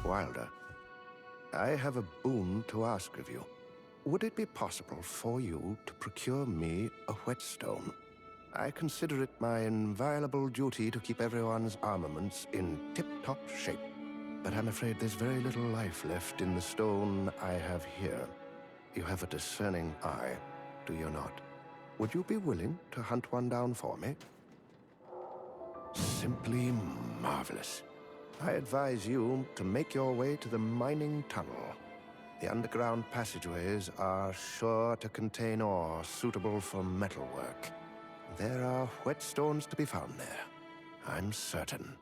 Wilder. I have a boon to ask of you. Would it be possible for you to procure me a whetstone? I consider it my inviolable duty to keep everyone's armaments in tip-top shape. But I'm afraid there's very little life left in the stone I have here. You have a discerning eye, do you not? Would you be willing to hunt one down for me? Simply marvelous. I advise you to make your way to the mining tunnel. The underground passageways are sure to contain ore suitable for metalwork. There are whetstones to be found there, I'm certain.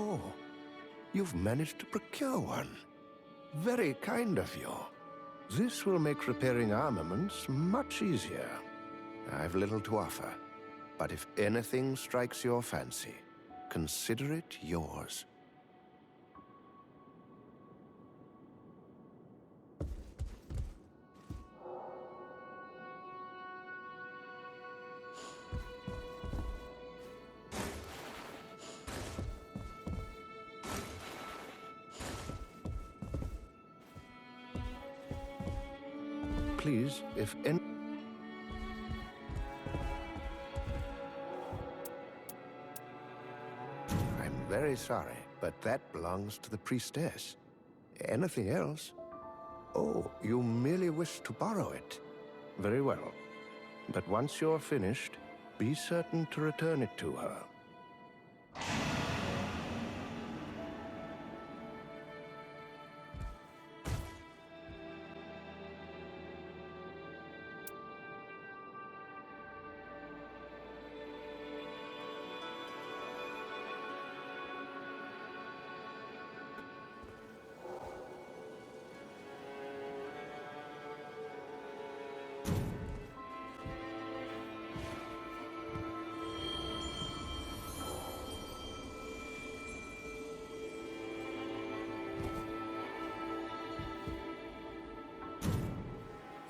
Oh, you've managed to procure one. Very kind of you. This will make repairing armaments much easier. I've little to offer, but if anything strikes your fancy, consider it yours. Please, if any... I'm very sorry, but that belongs to the priestess. Anything else? Oh, you merely wish to borrow it. Very well. But once you're finished, be certain to return it to her.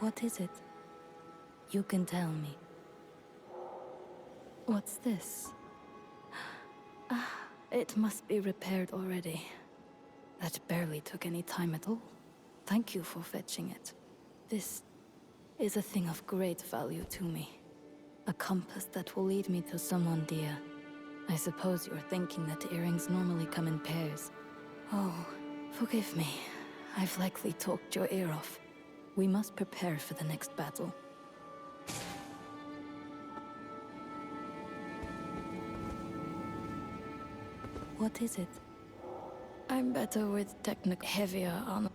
What is it? You can tell me. What's this? Ah, it must be repaired already. That barely took any time at all. Thank you for fetching it. This is a thing of great value to me. A compass that will lead me to someone dear. I suppose you're thinking that earrings normally come in pairs. Oh, forgive me. I've likely talked your ear off. We must prepare for the next battle. What is it? I'm better with heavier on.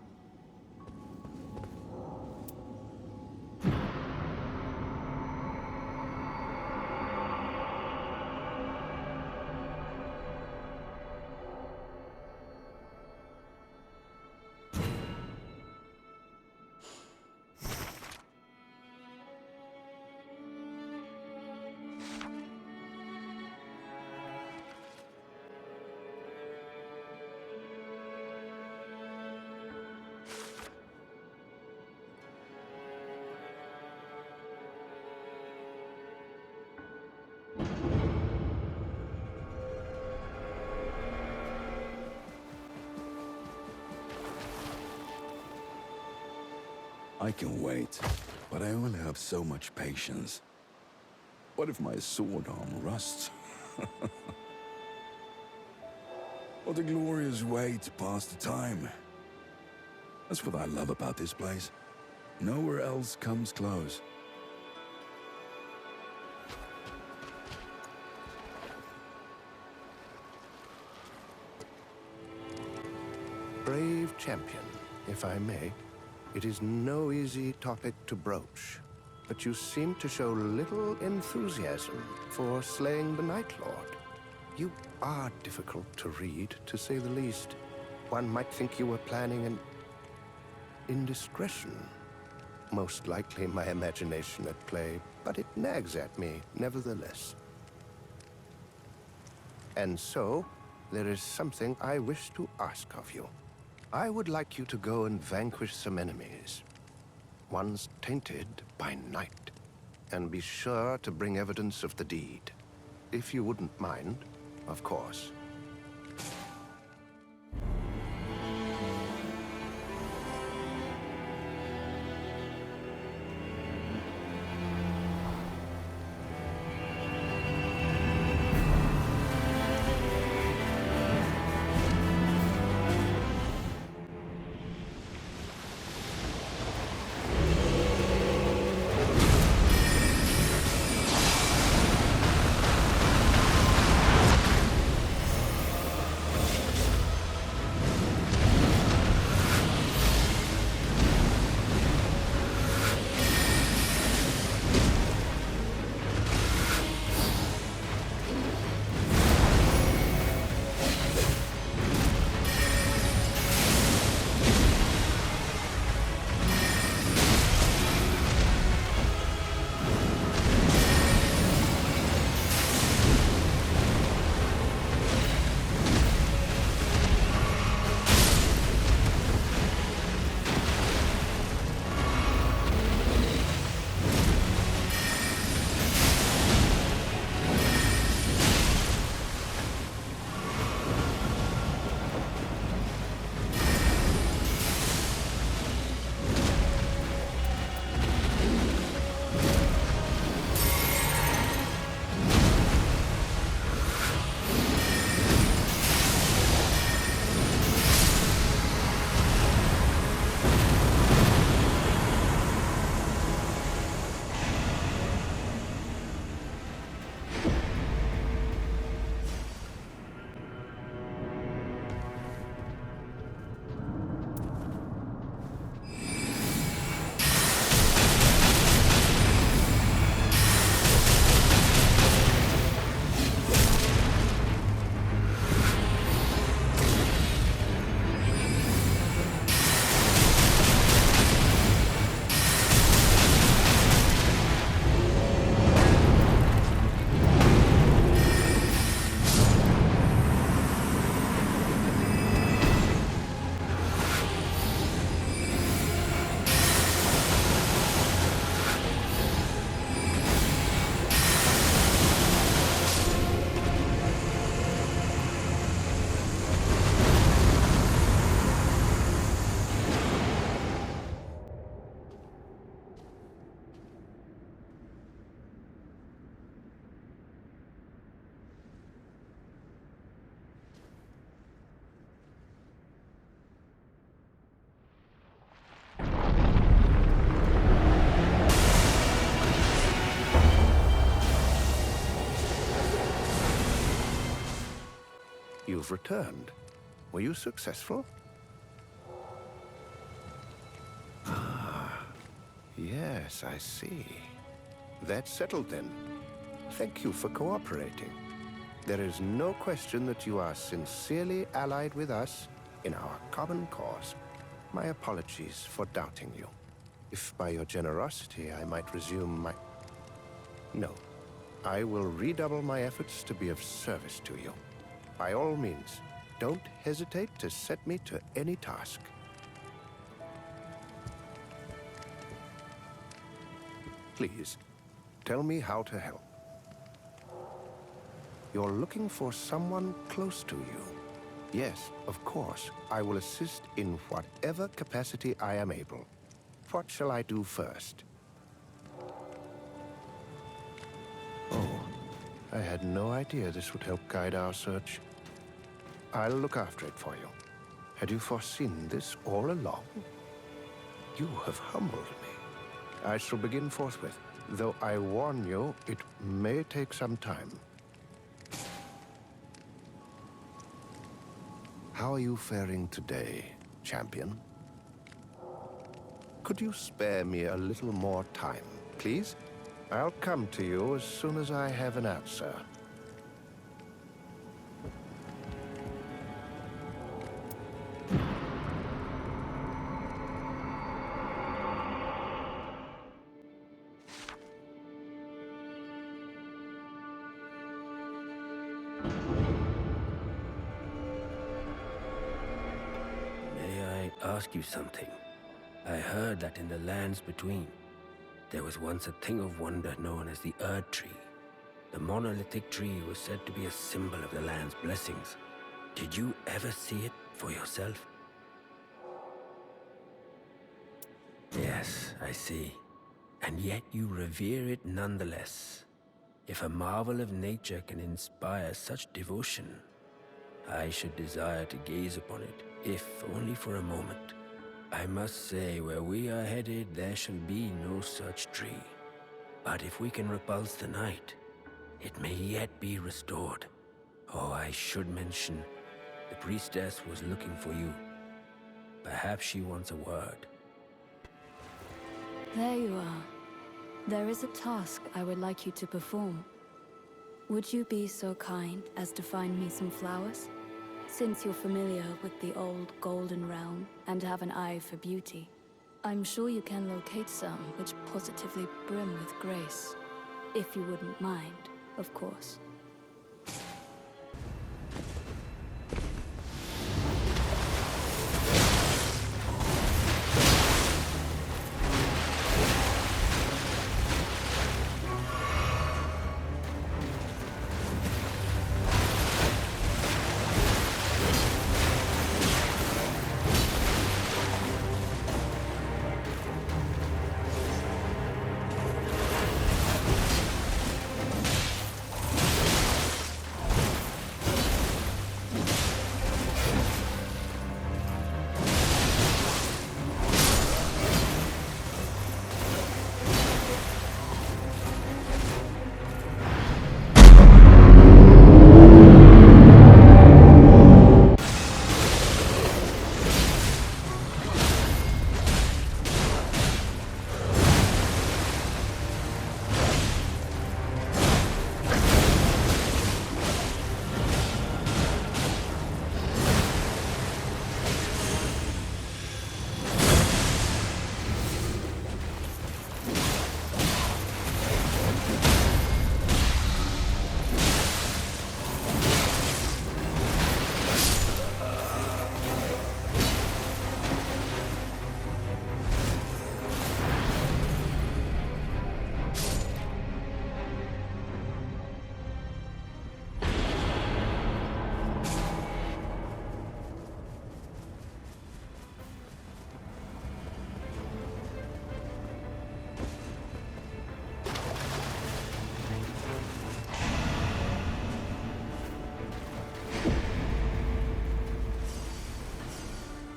I can wait, but I only have so much patience. What if my sword arm rusts? What a glorious way to pass the time. That's what I love about this place. Nowhere else comes close. Brave champion, if I may. It is no easy topic to broach, but you seem to show little enthusiasm for slaying the Night Lord. You are difficult to read, to say the least. One might think you were planning an indiscretion. Most likely my imagination at play, but it nags at me nevertheless. And so, there is something I wish to ask of you. I would like you to go and vanquish some enemies, ones tainted by night, and be sure to bring evidence of the deed. If you wouldn't mind, of course. you've returned. Were you successful? Ah, yes, I see. That's settled then. Thank you for cooperating. There is no question that you are sincerely allied with us in our common cause. My apologies for doubting you. If by your generosity I might resume my... No. I will redouble my efforts to be of service to you. By all means, don't hesitate to set me to any task. Please, tell me how to help. You're looking for someone close to you. Yes, of course, I will assist in whatever capacity I am able. What shall I do first? Oh, I had no idea this would help guide our search. I'll look after it for you. Had you foreseen this all along? You have humbled me. I shall begin forthwith, though I warn you, it may take some time. How are you faring today, champion? Could you spare me a little more time, please? I'll come to you as soon as I have an answer. May I ask you something? I heard that in the lands between, there was once a thing of wonder known as the Erd Tree. The monolithic tree was said to be a symbol of the land's blessings. Did you ever see it for yourself? Yes, I see. And yet you revere it nonetheless. If a marvel of nature can inspire such devotion, I should desire to gaze upon it, if only for a moment. I must say, where we are headed, there shall be no such tree. But if we can repulse the night, it may yet be restored. Oh, I should mention, the priestess was looking for you. Perhaps she wants a word. There you are. There is a task I would like you to perform. Would you be so kind as to find me some flowers? Since you're familiar with the old Golden Realm and have an eye for beauty, I'm sure you can locate some which positively brim with grace. If you wouldn't mind, of course.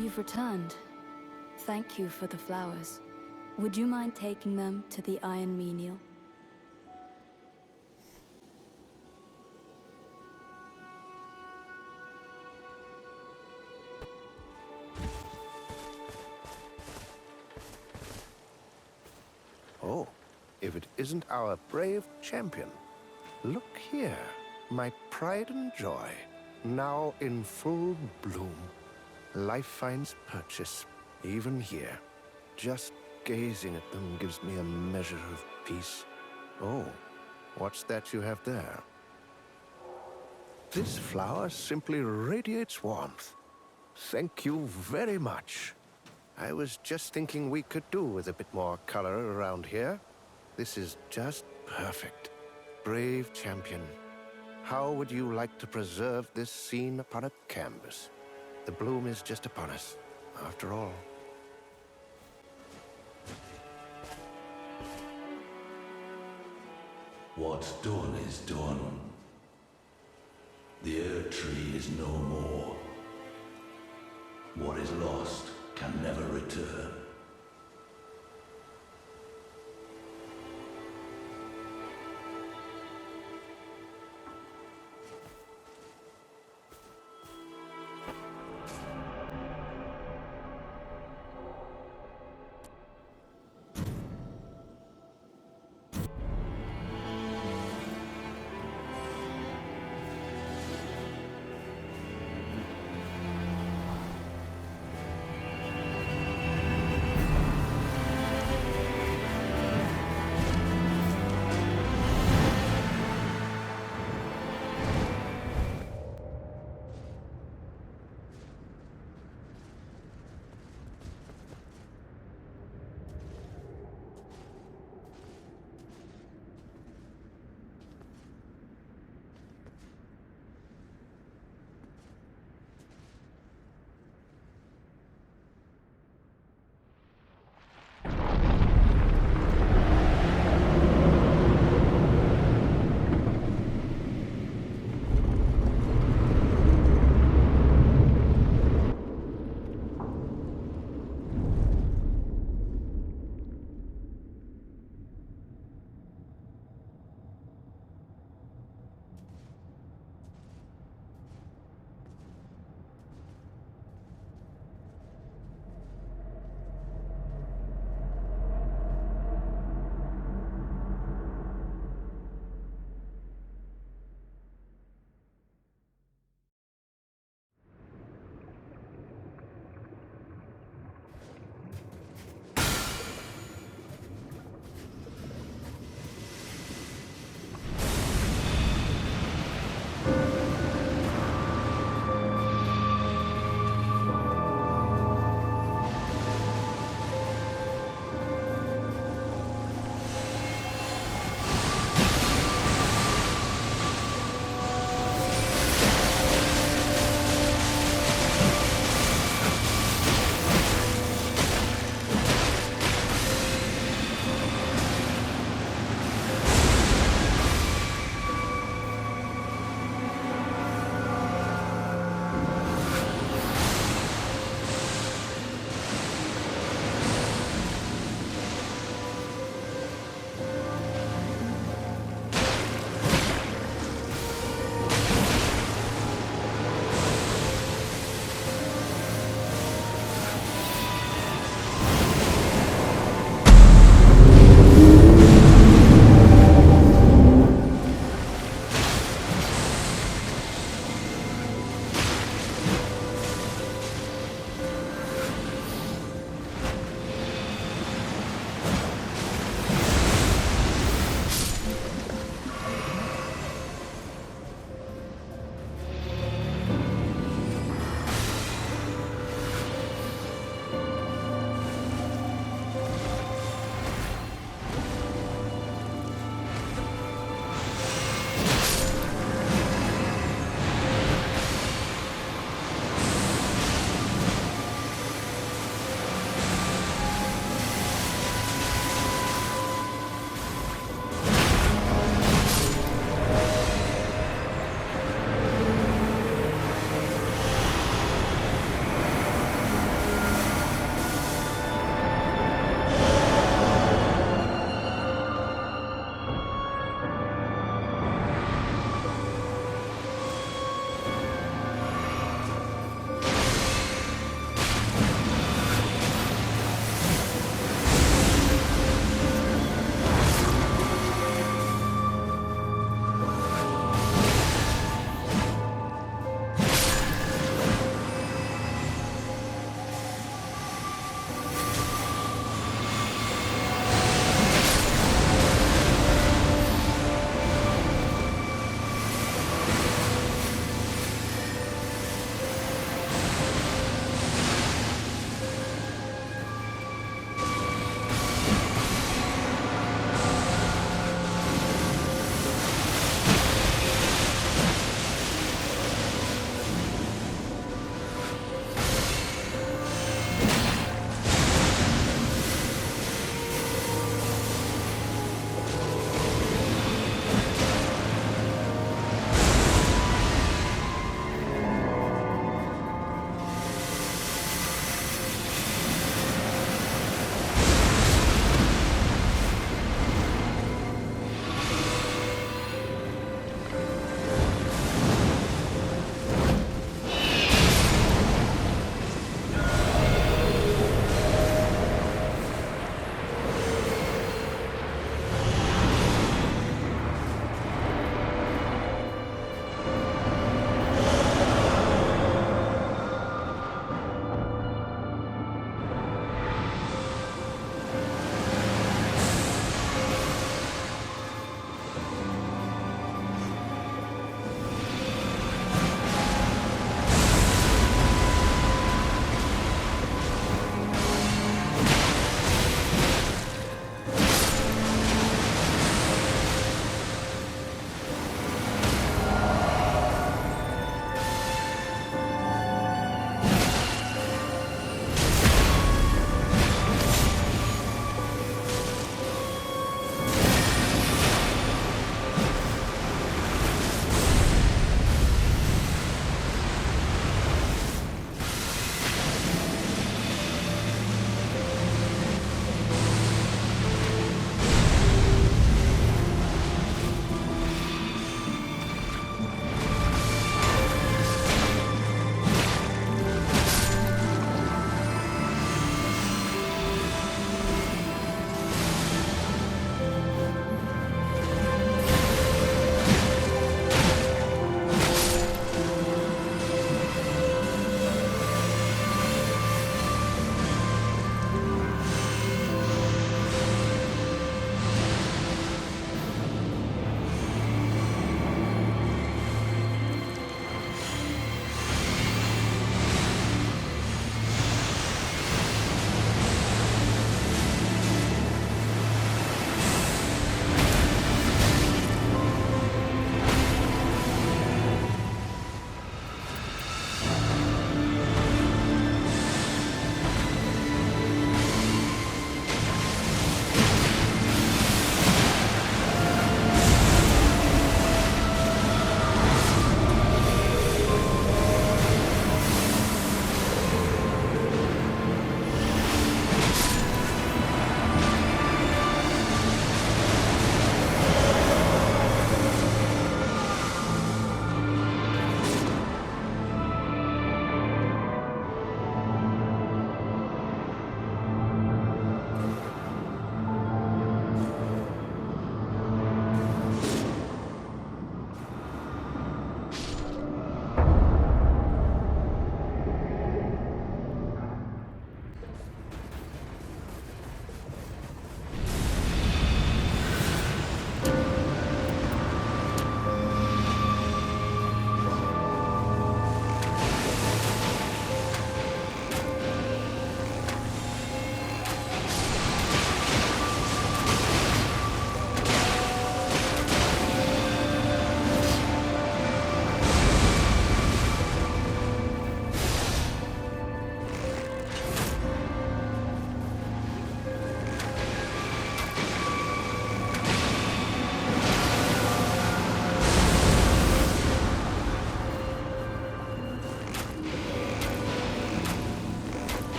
You've returned. Thank you for the flowers. Would you mind taking them to the Iron Menial? Oh, if it isn't our brave champion. Look here, my pride and joy, now in full bloom. Life finds purchase, even here. Just gazing at them gives me a measure of peace. Oh, what's that you have there? This flower simply radiates warmth. Thank you very much. I was just thinking we could do with a bit more color around here. This is just perfect. Brave champion, how would you like to preserve this scene upon a canvas? The bloom is just upon us, after all. What's done is done. The Earth Tree is no more. What is lost can never return.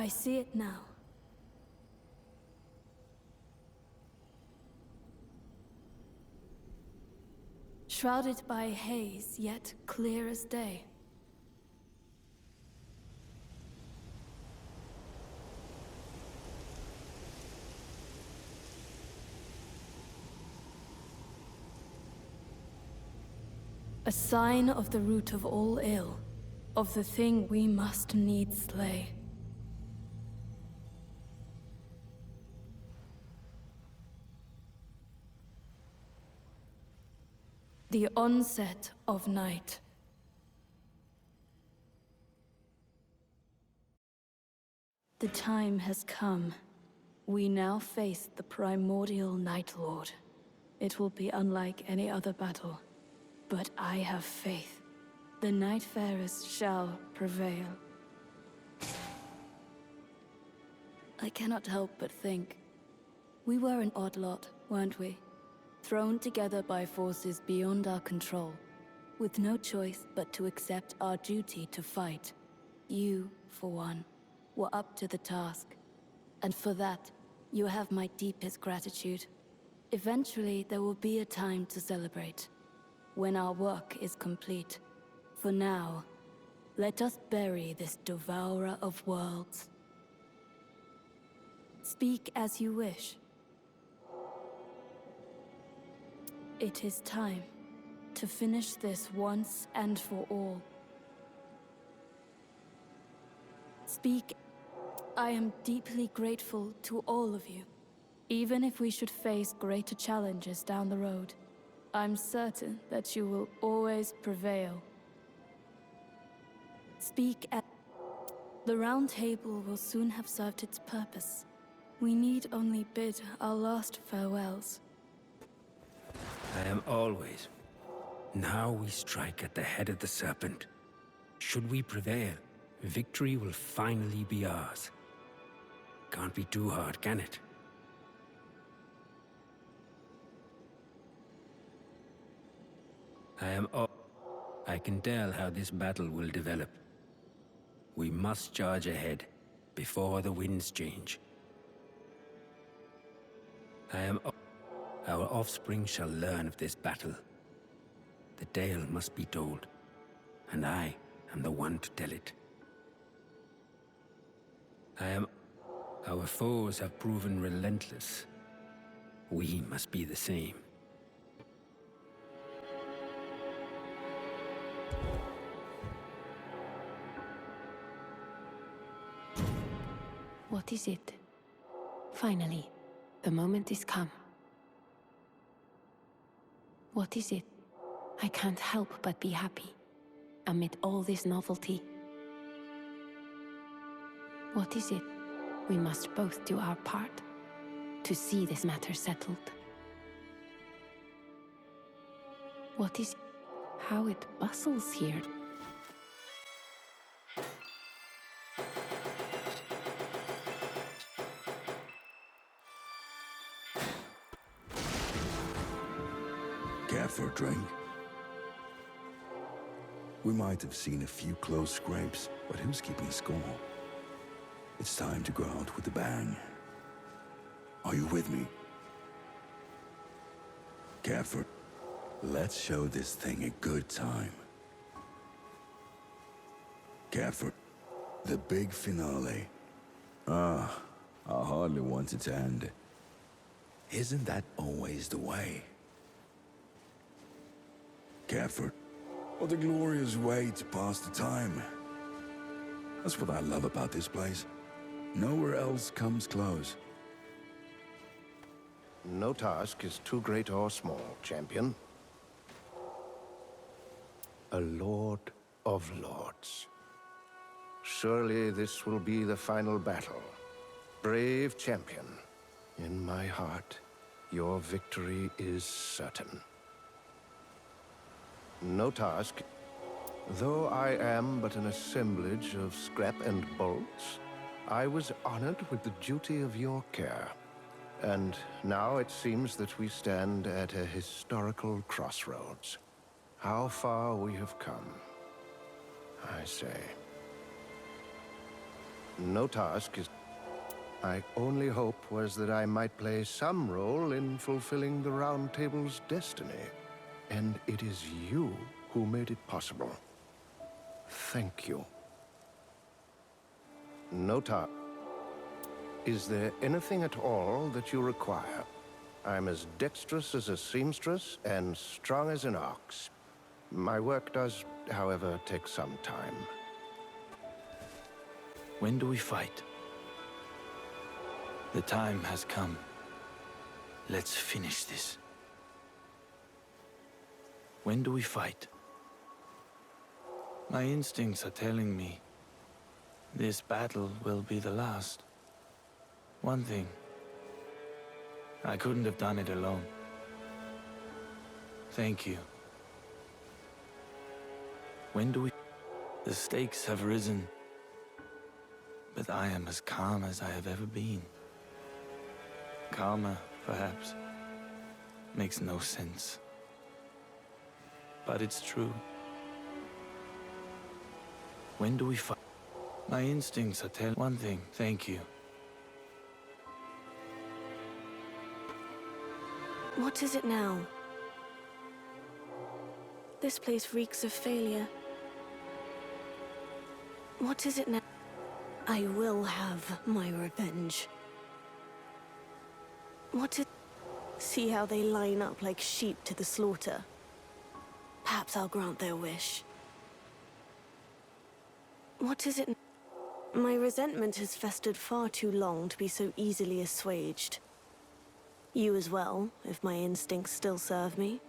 I see it now. Shrouded by haze, yet clear as day. A sign of the root of all ill, of the thing we must needs slay. The onset of night. The time has come. We now face the primordial Night Lord. It will be unlike any other battle. But I have faith. The Nightfarers shall prevail. I cannot help but think. We were an odd lot, weren't we? Thrown together by forces beyond our control, with no choice but to accept our duty to fight. You, for one, were up to the task. And for that, you have my deepest gratitude. Eventually, there will be a time to celebrate. When our work is complete. For now, let us bury this devourer of worlds. Speak as you wish. It is time to finish this once and for all. Speak. I am deeply grateful to all of you. Even if we should face greater challenges down the road, I'm certain that you will always prevail. Speak at... The Round Table will soon have served its purpose. We need only bid our last farewells. I am always. Now we strike at the head of the serpent. Should we prevail, victory will finally be ours. Can't be too hard, can it? I can tell how this battle will develop. We must charge ahead, before the winds change. Our offspring shall learn of this battle. The tale must be told, and I am the one to tell it. Our foes have proven relentless. We must be the same. What is it? Finally, the moment is come. What is it? I can't help but be happy, amid all this novelty. What is it? We must both do our part, to see this matter settled. What is... how it bustles here. Care for a drink? We might have seen a few close scrapes, but who's keeping score? It's time to go out with a bang. Are you with me? Care for... Let's show this thing a good time. Care for... The big finale. I hardly want it to end. Isn't that always the way? Effort. What a glorious way to pass the time. That's what I love about this place. Nowhere else comes close. No task is too great or small, champion. A Lord of Lords. Surely this will be the final battle. Brave champion, in my heart, your victory is certain. No task. Though I am but an assemblage of scrap and bolts, I was honored with the duty of your care. And now it seems that we stand at a historical crossroads. How far we have come, I say. No task is... My only hope was that I might play some role in fulfilling the Round Table's destiny. And it is you who made it possible. Thank you. Nota. Is there anything at all that you require? I'm as dexterous as a seamstress and strong as an ox. My work does, however, take some time. When do we fight? The time has come. Let's finish this. When do we fight? My instincts are telling me this battle will be the last. One thing, I couldn't have done it alone. Thank you. When do we... The stakes have risen, but I am as calm as I have ever been. Calmer, perhaps, makes no sense. But it's true. When do we fight? My instincts are telling one thing. Thank you. What is it now? This place reeks of failure. What is it now? I will have my revenge. What is... See how they line up like sheep to the slaughter. Perhaps I'll grant their wish. What is it? My resentment has festered far too long to be so easily assuaged. You as well, if my instincts still serve me.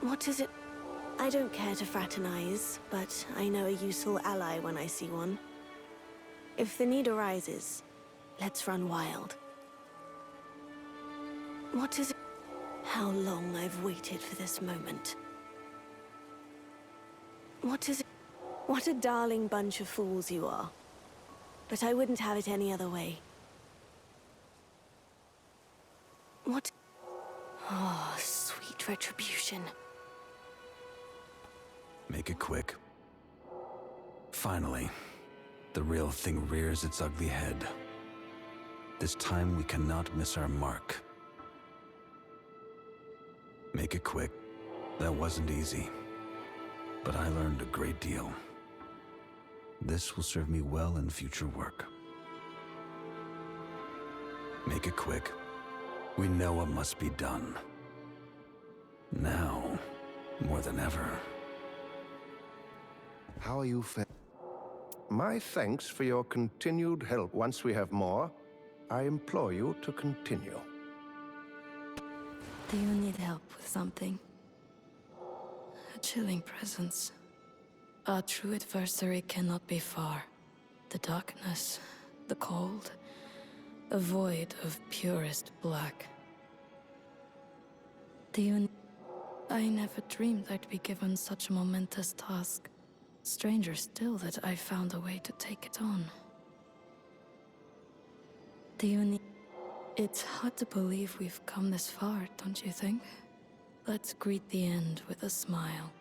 What is it? I don't care to fraternize, but I know a useful ally when I see one. If the need arises, let's run wild. What is it? How long I've waited for this moment. What is it? What a darling bunch of fools you are. But I wouldn't have it any other way. What? Oh, sweet retribution. Make it quick. Finally, the real thing rears its ugly head. This time we cannot miss our mark. Make it quick. That wasn't easy, but I learned a great deal. This will serve me well in future work. Make it quick. We know what must be done. Now, more than ever. How are you My thanks for your continued help. Once we have more, I implore you to continue. Do you need help with something? A chilling presence. Our true adversary cannot be far. The darkness, the cold, a void of purest black. I never dreamed I'd be given such a momentous task. Stranger still that I found a way to take it on. It's hard to believe we've come this far, don't you think? Let's greet the end with a smile.